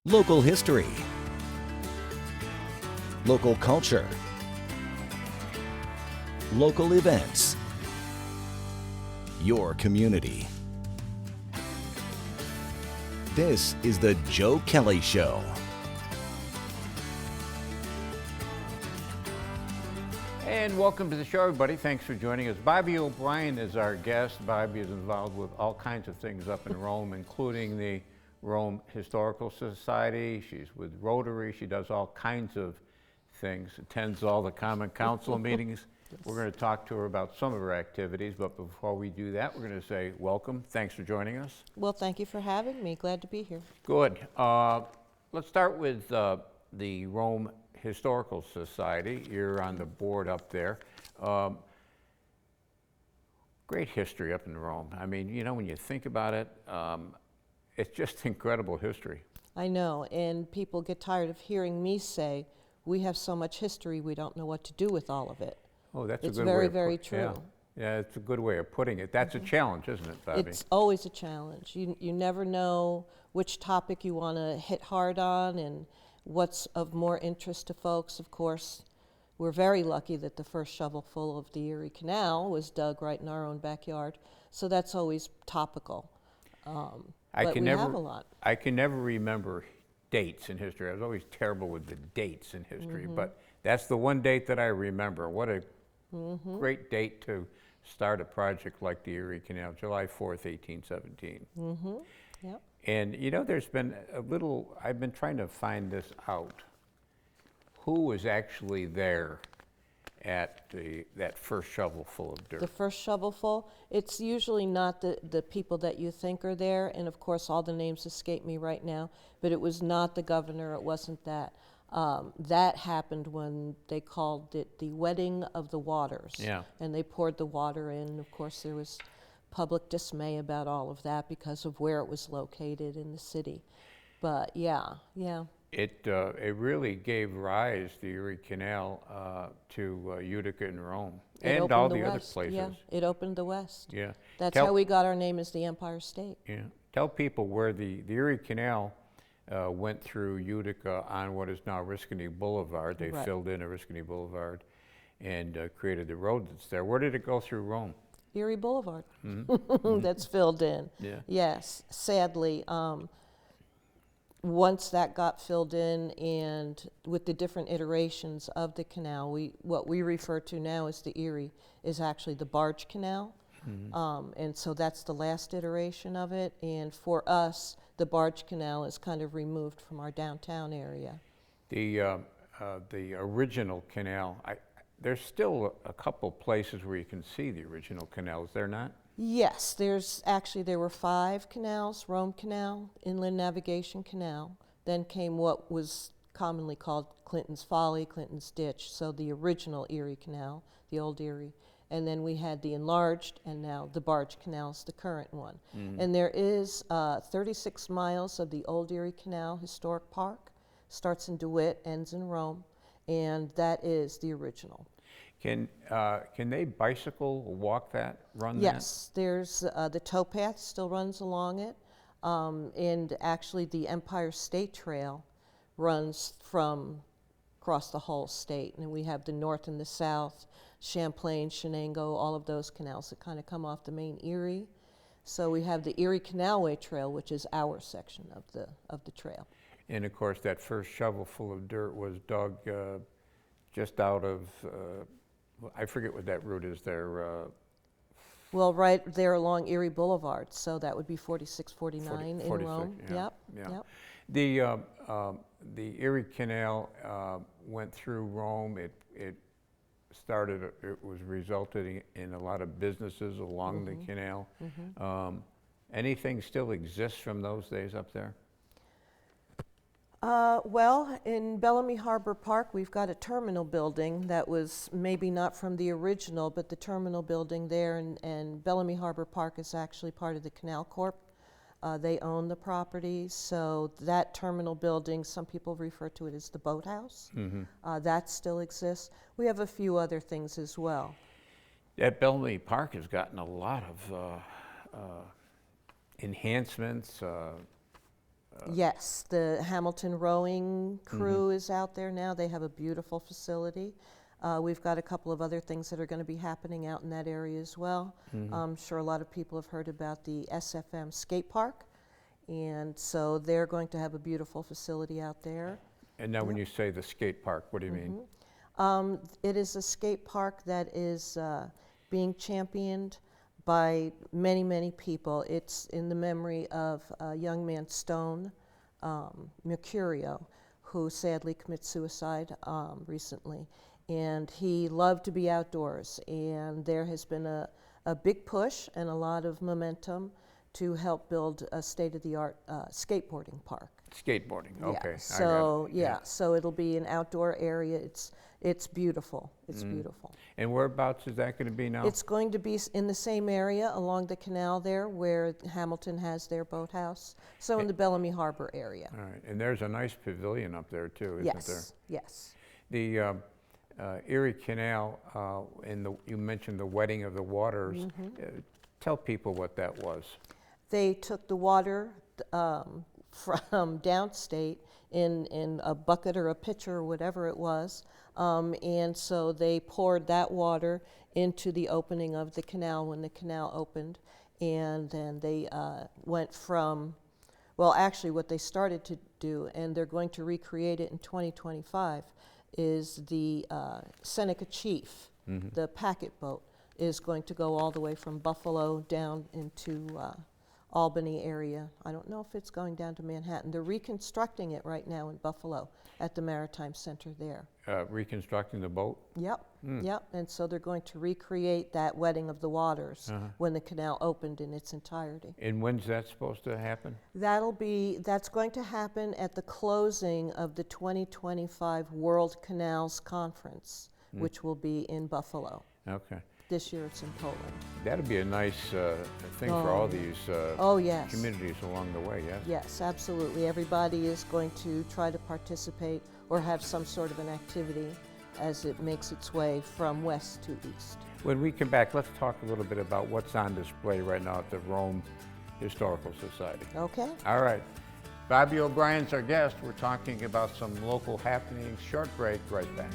Local history. Local culture. Local events. Your community. This is the Joe Kelly Show. And welcome to the show, everybody. Thanks for joining us. Bobbie O'Brien is our guest. Bobbie is involved with all kinds of things up in Rome, including the Rome Historical Society. She's with Rotary. She does all kinds of things, attends all the Common Council meetings. Yes. We're going to talk to her about some of her activities, but before we do that, we're going to say welcome. Thanks for joining us. Well, thank you for having me. Glad to be here. Good. Let's start with the Rome Historical Society. You're on the board up there. Great history up in Rome. I mean, you know, when you think about it, it's just incredible history. I know, and people get tired of hearing me say, we have so much history, we don't know what to do with all of it. Oh, that's it's a good way. It's very, of very true. Yeah, it's a good way of putting it. That's a challenge, isn't it, Bobbie? It's always a challenge. You never know which topic you want to hit hard on and what's of more interest to folks. Of course, we're very lucky that the first shovelful of the Erie Canal was dug right in our own backyard, so that's always topical. But we have a lot. I can never remember dates in history. I was always terrible with the dates in history, but that's the one date that I remember. What a great date to start a project like the Erie Canal, July 4th, 1817. Yep. And you know, there's been a little, I've been trying to find this out. Who was actually there at that first shovelful of dirt? The first shovelful, it's usually not the people that you think are there, and of course all the names escape me right now, but it was not the governor, it wasn't that. That happened when they called it the Wedding of the Waters. Yeah. And they poured the water in. Of course, there was public dismay about all of that because of where it was located in the city. But yeah. It really gave rise, the Erie Canal, to Utica and Rome, and all the other places. Yeah, it opened the West. Yeah. That's how we got our name as the Empire State. Yeah. Tell people where the Erie Canal went through Utica on what is now Oriskany Boulevard. They filled in Oriskany Boulevard and created the road that's there. Where did it go through Rome? Erie Boulevard. That's filled in. Yeah. Yes, sadly. Once that got filled in, and with the different iterations of the canal, what we refer to now as the Erie is actually the barge canal. And so that's the last iteration of it. And for us, the barge canal is kind of removed from our downtown area. The original canal, there's still a couple places where you can see the original canal, is there not? Yes, there were 5 canals: Rome Canal, Inland Navigation Canal, then came what was commonly called Clinton's Folly, Clinton's Ditch, so the original Erie Canal, the old Erie, and then we had the enlarged, and now the barge canal's the current one. And there is 36 miles of the old Erie Canal Historic Park, starts in DeWitt, ends in Rome, and that is the original. Can they bicycle or walk that, run Yes, there's the towpath still runs along it, and actually the Empire State Trail runs from across the whole state, and we have the north and the south, Champlain, Shenango, all of those canals that kind of come off the main Erie. So we have the Erie Canalway Trail, which is our section of the trail. And of course, that first shovelful of dirt was dug just out of. I forget what that route is there. Well, right there along Erie Boulevard, so that would be 4649 in 46, Rome. Yeah, Yep. The Erie Canal went through Rome. It was resulting in a lot of businesses along the canal. Anything still exists from those days up there? Well, in Bellamy Harbor Park, we've got a terminal building that was maybe not from the original, but the terminal building there, and Bellamy Harbor Park is actually part of the Canal Corp. They own the property, so that terminal building, some people refer to it as the boathouse. That still exists. We have a few other things as well. That Bellamy Park has gotten a lot of enhancements, Yes, the Hamilton rowing crew is out there now. They have a beautiful facility. We've got a couple of other things that are going to be happening out in that area as well. I'm sure a lot of people have heard about the SFM skate park, and so they're going to have a beautiful facility out there. And now when you say the skate park, what do you mean? It is a skate park that is being championed by many, many people. It's in the memory of a young man, Stone Mercurio, who sadly committed suicide recently. And he loved to be outdoors. And there has been a big push and a lot of momentum to help build a state-of-the-art skateboarding park. Skateboarding, okay. Yeah. So so it'll be an outdoor area. It's beautiful. It's beautiful. And whereabouts is that going to be now? It's going to be in the same area along the canal there where Hamilton has their boathouse. So in the Bellamy Harbor area. All right, and there's a nice pavilion up there too, isn't there? Yes. The Erie Canal, you mentioned the wetting of the waters. Tell people what that was. They took the water from downstate in a bucket or a pitcher or whatever it was, and so they poured that water into the opening of the canal when the canal opened, and then they went from, well, actually what they started to do, and they're going to recreate it in 2025, is the Seneca Chief, the packet boat, is going to go all the way from Buffalo down into Albany area. I don't know if it's going down to Manhattan. They're reconstructing it right now in Buffalo at the Maritime Center there. Reconstructing the boat? Yep, yep. And so they're going to recreate that wetting of the waters when the canal opened in its entirety. And when's that supposed to happen? That's going to happen at the closing of the 2025 World Canals Conference, which will be in Buffalo. Okay. This year it's in Poland. That'd be a nice thing for all these Yes. communities along the way, yes? Yes, absolutely. Everybody is going to try to participate or have some sort of an activity as it makes its way from west to east. When we come back, let's talk a little bit about what's on display right now at the Rome Historical Society. Okay. All right. Bobbie O'Brien's our guest. We're talking about some local happenings. Short break, right back.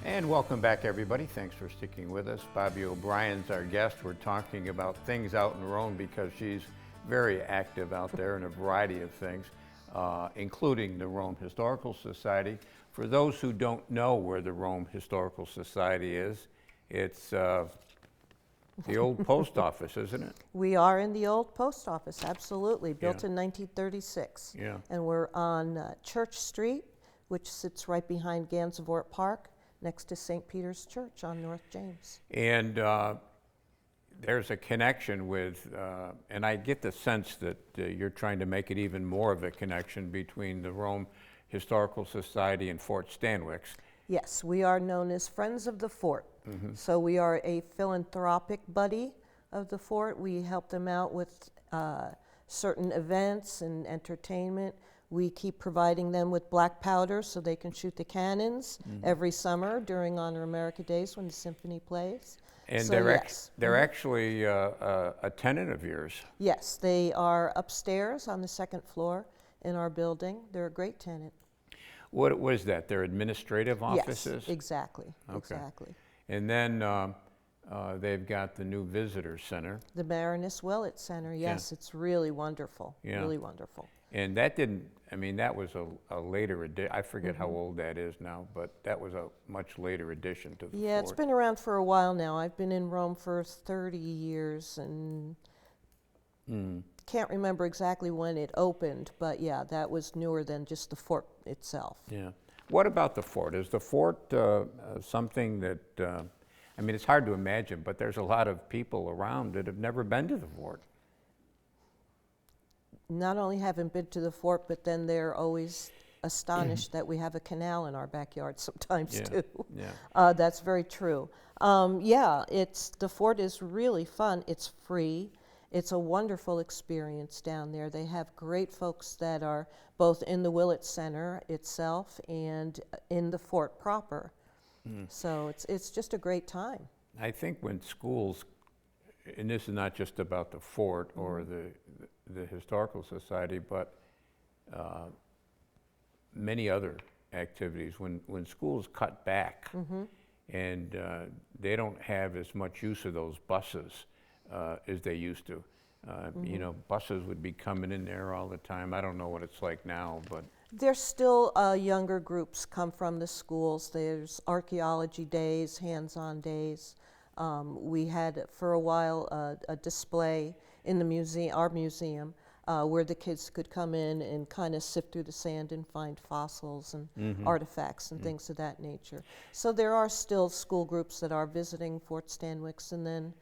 And welcome back, everybody. Thanks for sticking with us. Bobbie O'Brien's our guest. We're talking about things out in Rome because she's very active out there in a variety of things, including the Rome Historical Society. For those who don't know where the Rome Historical Society is, it's the old post office, isn't it? We are in the old post office, absolutely, built in 1936. Yeah. And we're on Church Street, which sits right behind Gansevoort Park, next to St. Peter's Church on North James. And there's a connection with, and I get the sense that you're trying to make it even more of a connection between the Rome Historical Society and Fort Stanwix. Yes, we are known as Friends of the Fort. So we are a philanthropic buddy of the fort. We help them out with certain events and entertainment. We keep providing them with black powder so they can shoot the cannons every summer during Honor America Days when the symphony plays. And So, they're actually a tenant of yours. Yes, they are upstairs on the second floor in our building. They're a great tenant. What was that, their administrative offices? Yes, exactly, Okay. exactly. And then they've got the new visitor center. The Baroness Willett Center, yes, it's really wonderful, Yeah. really wonderful. And that didn't, I mean, that was a later addition. I forget how old that is now, but that was a much later addition to the Yeah, fort. it's been around for a while now. I've been in Rome for 30 years, and can't remember exactly when it opened, but yeah, that was newer than just the fort itself. Yeah. What about the fort? Is the fort something that, I mean, it's hard to imagine, but there's a lot of people around that have never been to the fort. Not only haven't been to the fort, but then they're always astonished that we have a canal in our backyard sometimes too. Yeah. That's very true. Yeah, the fort is really fun. It's free. It's a wonderful experience down there. They have great folks that are both in the Willett Center itself and in the fort proper. So it's just a great time. I think when schools, and this is not just about the fort or the Historical Society, but many other activities, when schools cut back and they don't have as much use of those buses as they used to. You know, buses would be coming in there all the time. I don't know what it's like now, but There's still younger groups come from the schools. There's archaeology days, hands-on days. We had for a while a display in the museum, our museum, where the kids could come in and kind of sift through the sand and find fossils and artifacts and things of that nature. So there are still school groups that are visiting Fort Stanwix and then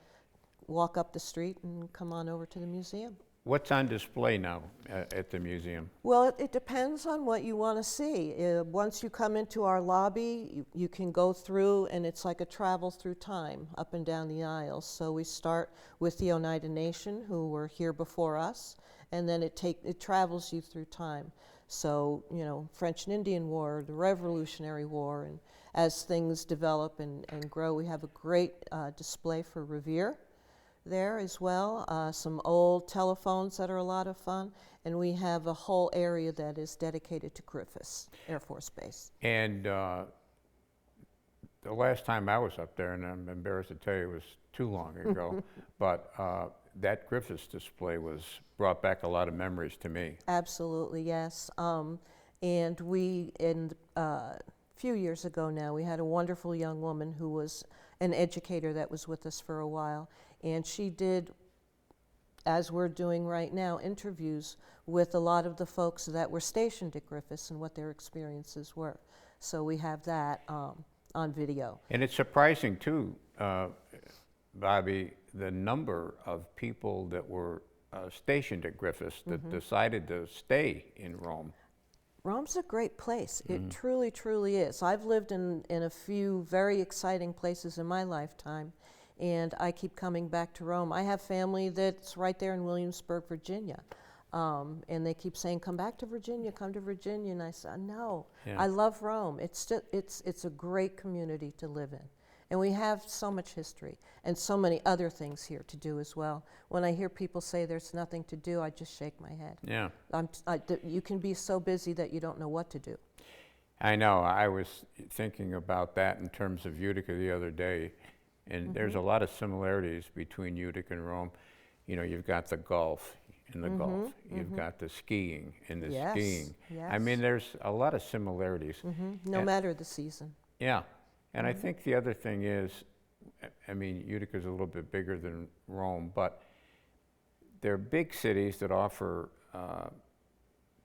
walk up the street and come on over to the museum. what's on display now at the museum? Well, it depends on what you want to see. Once you come into our lobby, you can go through, and it's like a travel through time, up and down the aisles. So we start with the Oneida Nation, who were here before us, and then it travels you through time. So, you know, French and Indian War, the Revolutionary War, and as things develop and grow, we have a great display for Revere there as well, some old telephones that are a lot of fun, and we have a whole area that is dedicated to Griffiths Air Force Base. And the last time I was up there, and I'm embarrassed to tell you it was too long ago, but that Griffiths display brought back a lot of memories to me. Absolutely, yes. And we, a few years ago now, we had a wonderful young woman who was an educator that was with us for a while, and she did, as we're doing right now, interviews with a lot of the folks that were stationed at Griffiths and what their experiences were. So we have that on video. And it's surprising too, Bobbie, the number of people that were stationed at Griffiths that decided to stay in Rome. Rome's a great place. It truly, truly is. I've lived in a few very exciting places in my lifetime, and I keep coming back to Rome. I have family that's right there in Williamsburg, Virginia, and they keep saying, come back to Virginia, come to Virginia, and I said, no, I love Rome. It's a great community to live in. And we have so much history and so many other things here to do as well. When I hear people say there's nothing to do, I just shake my head. Yeah. You can be so busy that you don't know what to do. I know. I was thinking about that in terms of Utica the other day, and there's a lot of similarities between Utica and Rome. You know, you've got the Gulf in the Gulf. You've got the skiing in the skiing. Yes. I mean, there's a lot of similarities. No matter the season. Yeah. And I think the other thing is, I mean, Utica's a little bit bigger than Rome, but they're big cities that offer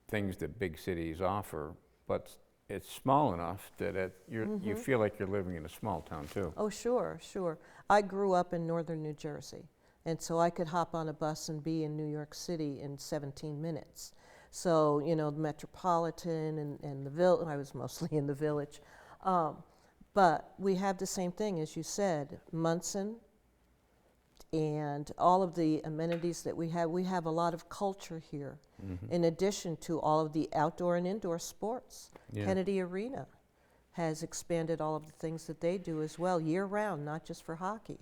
things that big cities offer, but it's small enough that you feel like you're living in a small town too. Oh, sure, sure. I grew up in northern New Jersey, and so I could hop on a bus and be in New York City in 17 minutes. So, you know, the Metropolitan and the Village, I was mostly in the Village. But we have the same thing, as you said, Munson and all of the amenities that we have. We have a lot of culture here, in addition to all of the outdoor and indoor sports. Yeah. Kennedy Arena has expanded all of the things that they do as well, year-round, not just for hockey.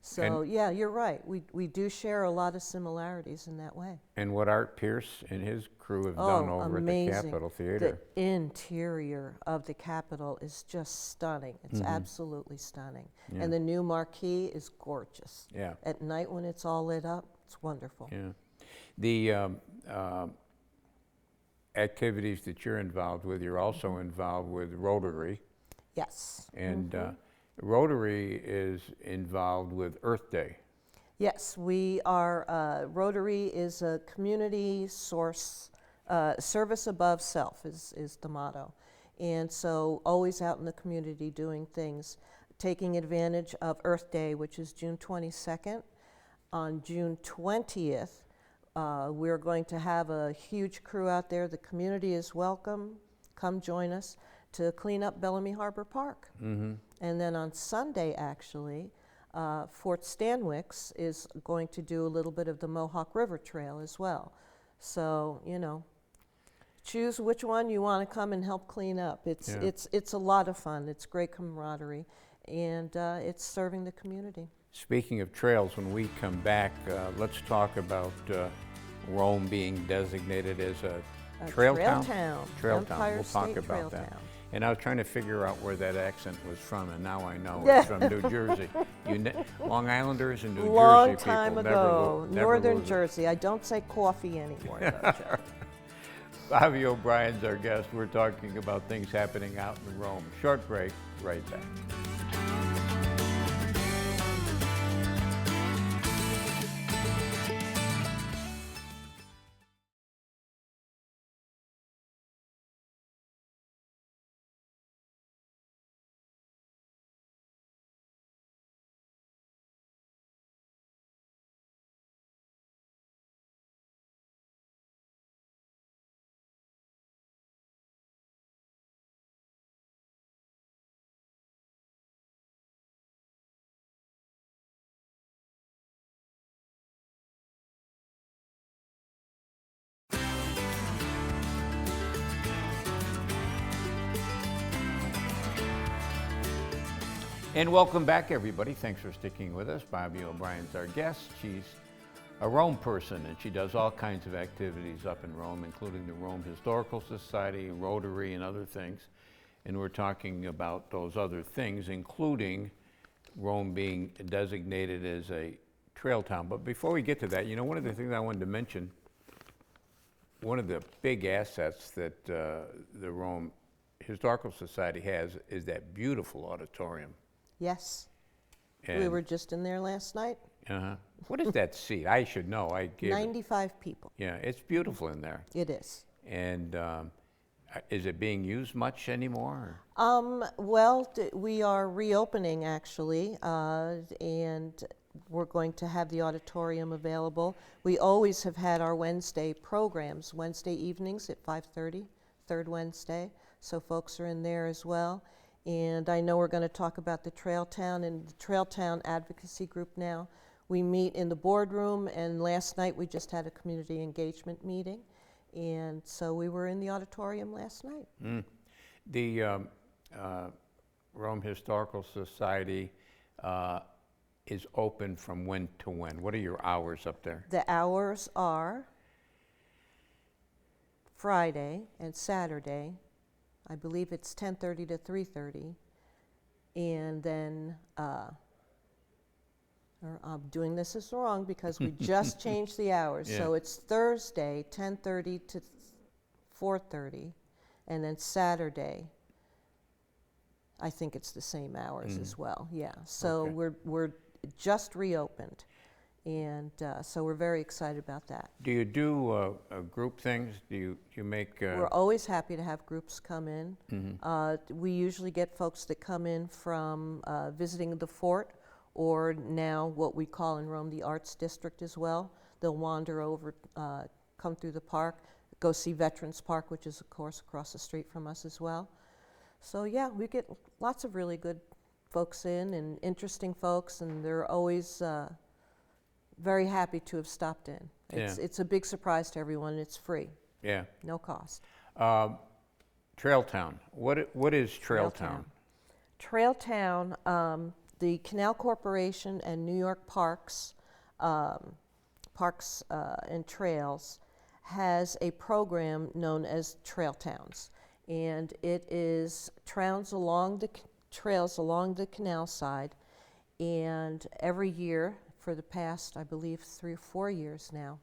So, yeah, you're right. We do share a lot of similarities in that way. And what Art Pierce and his crew have done over amazing. at the Capitol Theater. The interior of the Capitol is just stunning. It's absolutely stunning. Yeah. And the new marquee is gorgeous. Yeah. At night when it's all lit up, it's wonderful. Yeah. The activities that you're involved with, you're also involved with Rotary. Yes. And Rotary is involved with Earth Day. Yes, we are, Rotary is a community source, service above self is the motto. And so always out in the community doing things, taking advantage of Earth Day, which is June 22nd. On June 20th, we're going to have a huge crew out there. The community is welcome. Come join us to clean up Bellamy Harbor Park. Mm-hmm. And then on Sunday, actually, Fort Stanwix is going to do a little bit of the Mohawk River Trail as well. So, you know, choose which one you want to come and help clean up. It's a lot of fun. It's great camaraderie, and it's serving the community. Speaking of trails, when we come back, let's talk about Rome being designated as a trail town. Trail town. Empire We'll State talk about Trail that. Town. And I was trying to figure out where that accent was from, and now I know it's from New Jersey. Long Islanders and New Long Jersey time people ago, never Northern lose it. Jersey. I don't say coffee anymore, though, Joe. Bobbie O'Brien's our guest. We're talking about things happening out in Rome. Short break, right back. And welcome back, everybody. Thanks for sticking with us. Bobbie O'Brien's our guest. She's a Rome person, and she does all kinds of activities up in Rome, including the Rome Historical Society, Rotary, and other things. And we're talking about those other things, including Rome being designated as a trail town. But before we get to that, you know, one of the things I wanted to mention, one of the big assets that the Rome Historical Society has is that beautiful auditorium. Yes. And We were just in there last night. What is that seat? I should know. 95 people. Yeah, it's beautiful in there. It is. And is it being used much anymore? Well, we are reopening, actually, and we're going to have the auditorium available. We always have had our Wednesday programs, Wednesday evenings at 5:30, third Wednesday, so folks are in there as well. And I know we're going to talk about the Trail Town and the Trail Town Advocacy Group now. We meet in the boardroom, and last night we just had a community engagement meeting. And so we were in the auditorium last night. The Rome Historical Society is open from when to when? What are your hours up there? The hours are Friday and Saturday. I believe it's 10:30 to 3:30. And then, I'm doing this is wrong because we just changed the hours. Yeah. So it's Thursday, 10:30 to 4:30, and then Saturday, I think it's the same hours as well. Yeah. So Okay. we're just reopened, and so we're very excited about that. Do you do group things? Do you make? We're always happy to have groups come in. We usually get folks that come in from visiting the fort, or now what we call in Rome the Arts District as well. They'll wander over, come through the park, go see Veterans Park, which is of course across the street from us as well. So yeah, we get lots of really good folks in and interesting folks, and they're always very happy to have stopped in. It's a big surprise to everyone, and it's free. Yeah. No cost. Trail Town. What is Trail Town? Trail Town, the Canal Corporation and New York Parks, Parks and Trails, has a program known as Trail Towns, and it is trails along the canal side, and every year for the past, I believe, 3 or 4 years now,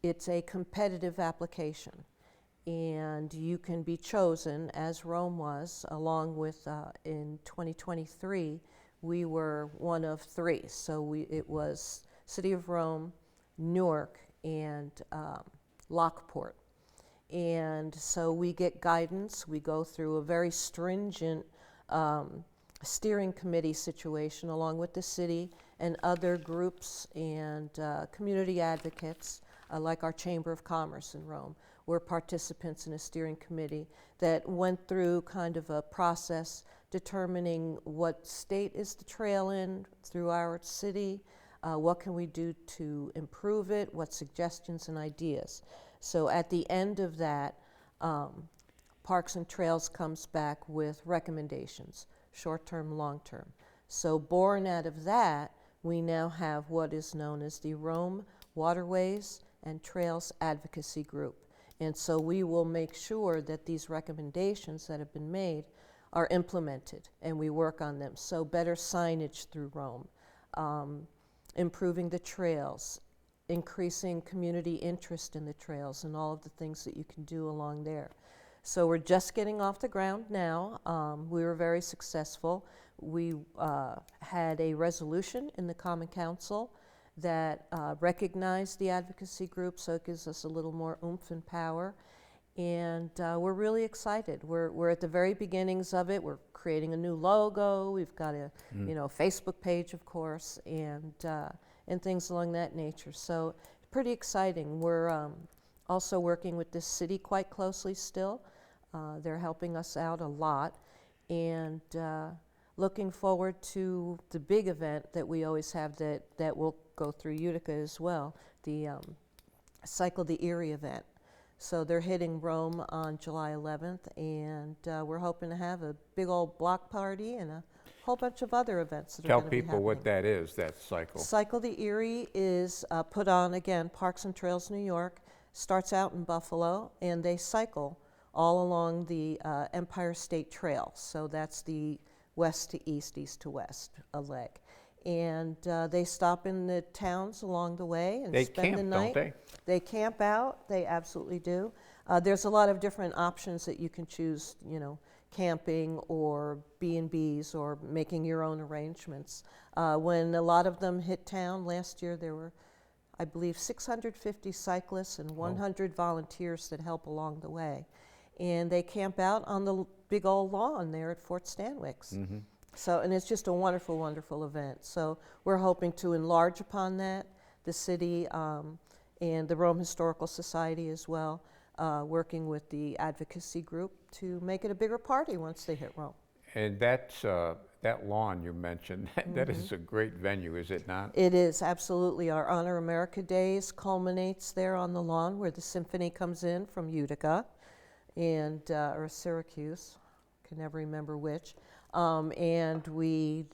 it's a competitive application, and you can be chosen, as Rome was, along with in 2023 we were one of 3, so it was City of Rome, Newark, and Lockport. And so we get guidance. We go through a very stringent steering committee situation along with the city and other groups and community advocates like our Chamber of Commerce in Rome. We're participants in a steering committee that went through kind of a process determining what state is the trail in through our city, what can we do to improve it, what suggestions and ideas. So at the end of that, Parks and Trails comes back with recommendations, short-term, long-term. So born out of that, we now have what is known as the Rome Waterways and Trails Advocacy Group. And so we will make sure that these recommendations that have been made are implemented, and we work on them. So better signage through Rome, improving the trails, increasing community interest in the trails and all of the things that you can do along there. So we're just getting off the ground now. We were very successful. We had a resolution in the Common Council that recognized the advocacy group, so it gives us a little more oomph and power. And we're really excited. We're at the very beginnings of it. We're creating a new logo. We've got a Facebook page, of course, and things along that nature. So pretty exciting. We're also working with the city quite closely still. They're helping us out a lot, and looking forward to the big event that we always have that will go through Utica as well, the Cycle the Erie event. So they're hitting Rome on July 11th, and we're hoping to have a big old block party and a whole bunch of other events that are going to be happening. Tell people what that is, that cycle. Cycle the Erie is put on, again, Parks and Trails New York, starts out in Buffalo, and they cycle all along the Empire State Trail. So that's the west to east, east to west, a leg. And they stop in the towns along the way and spend the night. Don't they? They camp out, they absolutely do. There's a lot of different options that you can choose, camping or B&Bs or making your own arrangements. When a lot of them hit town, last year there were, I believe, 650 cyclists and 100 volunteers that help along the way. And they camp out on the big old lawn there at Fort Stanwix. Mm-hmm. So, and it's just a wonderful, wonderful event. So we're hoping to enlarge upon that, the city and the Rome Historical Society as well, working with the advocacy group to make it a bigger party once they hit Rome. And that's, that lawn you mentioned, that is a great venue, is it not? It is, absolutely. Our Honor America Days culminates there on the lawn where the symphony comes in from Utica and or Syracuse, can never remember which. And we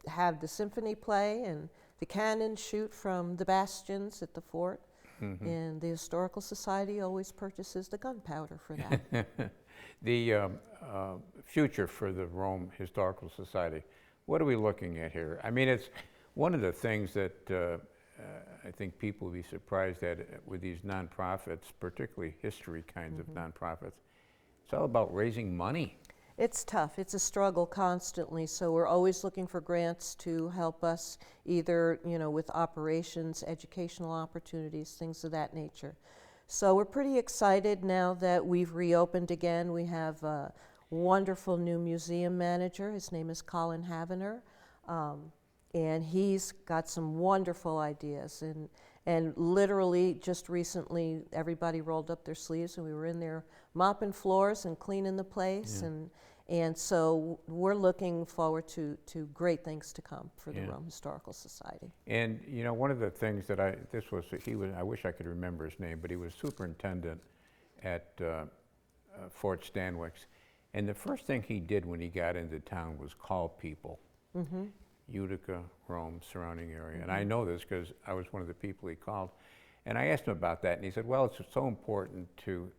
have the symphony play and the cannons shoot from the bastions at the fort. Mm-hmm. And the Historical Society always purchases the gunpowder for that. The future for the Rome Historical Society, what are we looking at here? I mean, it's one of the things that I think people will be surprised at with these nonprofits, particularly history kinds of nonprofits. It's all about raising money. It's tough. It's a struggle constantly. So we're always looking for grants to help us either, with operations, educational opportunities, things of that nature. So we're pretty excited now that we've reopened again. We have a wonderful new museum manager. His name is Colin Havener. And he's got some wonderful ideas. And literally, just recently, everybody rolled up their sleeves and we were in there mopping floors and cleaning the place. Yeah. And so we're looking forward to great things to come for the Rome Historical Society. And one of the things that I wish I could remember his name, but he was superintendent at Fort Stanwix. And the first thing he did when he got into town was call people. Mm-hmm. Utica, Rome, surrounding area. And I know this because I was one of the people he called. And I asked him about that, and he said, well, it's so important to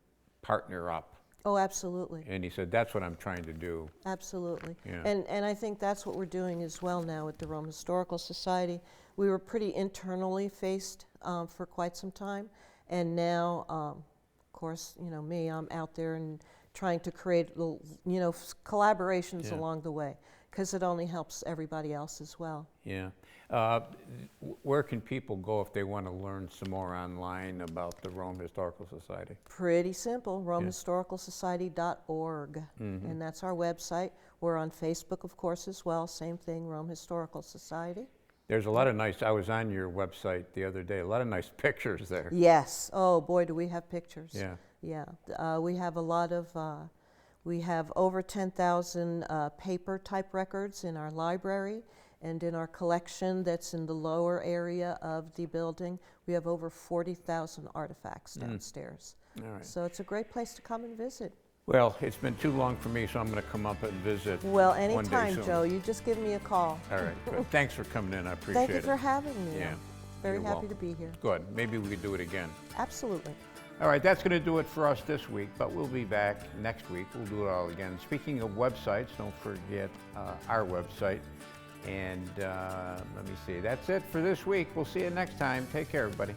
partner up. Oh, absolutely. And he said, that's what I'm trying to do. Absolutely. Yeah. And I think that's what we're doing as well now with the Rome Historical Society. We were pretty internally faced for quite some time. And now, of course, me, I'm out there and trying to create little, collaborations along the way. because it only helps everybody else as well. Yeah. Where can people go if they want to learn some more online about the Rome Historical Society? Pretty simple, romehistoricalsociety.org, and that's our website. We're on Facebook, of course, as well. Same thing, Rome Historical Society. There's a lot of nice, I was on your website the other day, a lot of nice pictures there. Yes. Oh, boy, do we have pictures. Yeah. Yeah. We have a lot of, we have over 10,000 paper type records in our library, and in our collection that's in the lower area of the building, we have over 40,000 artifacts downstairs. All right. So it's a great place to come and visit. Well, it's been too long for me, so I'm going to come up and visit Well, one day anytime, soon. Joe. You just give me a call. All right, good. Thanks for coming in, I appreciate Thank it. you for having me. Yeah. Very You're happy welcome. to be here. Good, maybe we could do it again. Absolutely. All right, that's going to do it for us this week, but we'll be back next week. We'll do it all again. Speaking of websites, don't forget our website. And let me see, that's it for this week. We'll see you next time. Take care, everybody.